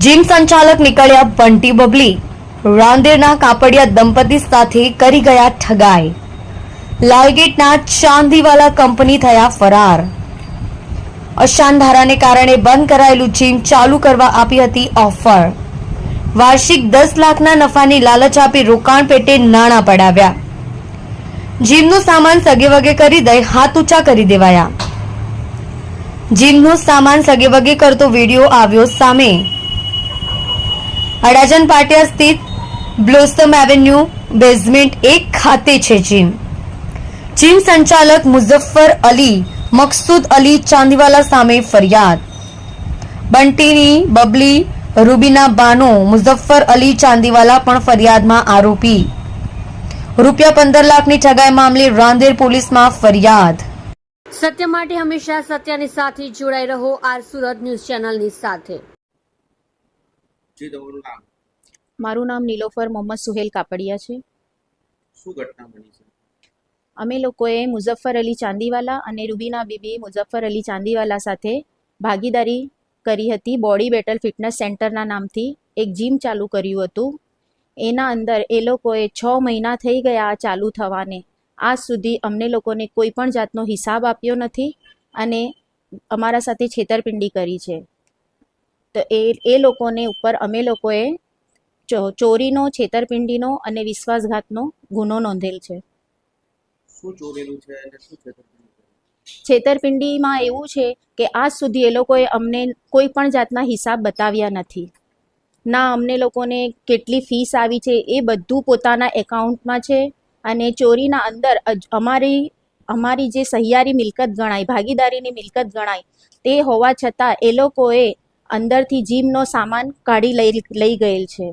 Gym સંચાલક નીકળ્યા બંટી બબલી, રાંદેરના કાપડિયા દંપતી સાથે કરી ગયા ઠગાઈ। લાલગેટના ચાંદીવાલા કંપની થયા ફરાર। અશાન ધારાને કારણે બંધ કરાયેલું જીમ ચાલુ કરવા આપી હતી ઓફર। વાર્ષિક 10 લાખના નફાની લાલચ આપી રોકાણ પેટે નાણાં પડાવ્યા। જીમનો સામાન સગેવગે કરી દઈ હાથ ઊંચા કરી દેવાયા। જીમનો સામાન સગેવગે કરતો વિડીયો આવ્યો સામે। અડાજણ પાટિયા સ્થિત બ્લોસમ એવન્યુ બેઝમેન્ટ 1 ખાતે છે જીમ। જીમ સંચાલક મુઝફ્ફર અલી મકસૂદ અલી ચાંદીવાલા સામે ફરિયાદ। બંટીની બબલી રૂબીના બાનો મુઝફ્ફર અલી ચાંદીવાલા પણ ફરિયાદમાં આરોપી। રૂપિયા 15 લાખની ઠગાઈ મામલે રાંદેર પોલીસમાં ફરિયાદ। સત્ય માટે હંમેશા સત્યની સાથે જોડાઈ રહો આર સુરત ન્યૂઝ ચેનલની સાથે। જી તમારું નામ? મારું નામ નીલોફર મોહમ્મદ સુહેલ કાપડિયા છે। શું ઘટના બની છે? અમે લોકોએ મુઝફ્ફર અલી ચાંદીવાલા અને રૂબીના બીબી મુઝફ્ફર અલી ચાંદીવાલા સાથે ભાગીદારી કરી હતી। બોડી બેટલ ફિટનેસ સેન્ટરના નામથી એક જીમ ચાલુ કર્યું હતું। એના અંદર એ લોકોએ 6 મહિના થઈ ગયા આ ચાલુ થવાને। આજ સુધી અમને લોકોને કોઈ પણ જાતનો હિસાબ આપ્યો નથી અને અમારા સાથે છેતરપિંડી કરી છે। તો એ લોકોને ઉપર અમે લોકોએ ચોરીનો, છેતરપિંડીનો અને વિશ્વાસઘાતનો ગુનો નોંધેલ છે। શું ચોરેલું છે અને શું છેતરપિંડી? છેતરપિંડીમાં એવું છે કે આજ સુધી એ લોકોએ અમને કોઈ પણ જાતના હિસાબ બતાવ્યા નથી। ના અમને લોકોને કેટલી ફીસ આવી છે એ બધું પોતાના એકાઉન્ટમાં છે અને ચોરીના અંદર અમારી જે સહિયારી મિલકત ગણાય, ભાગીદારીની મિલકત ગણાય તે હોવા છતાં એ લોકોએ અંદરથી જીમનો સામાન કાઢી લઈ ગયેલ છે।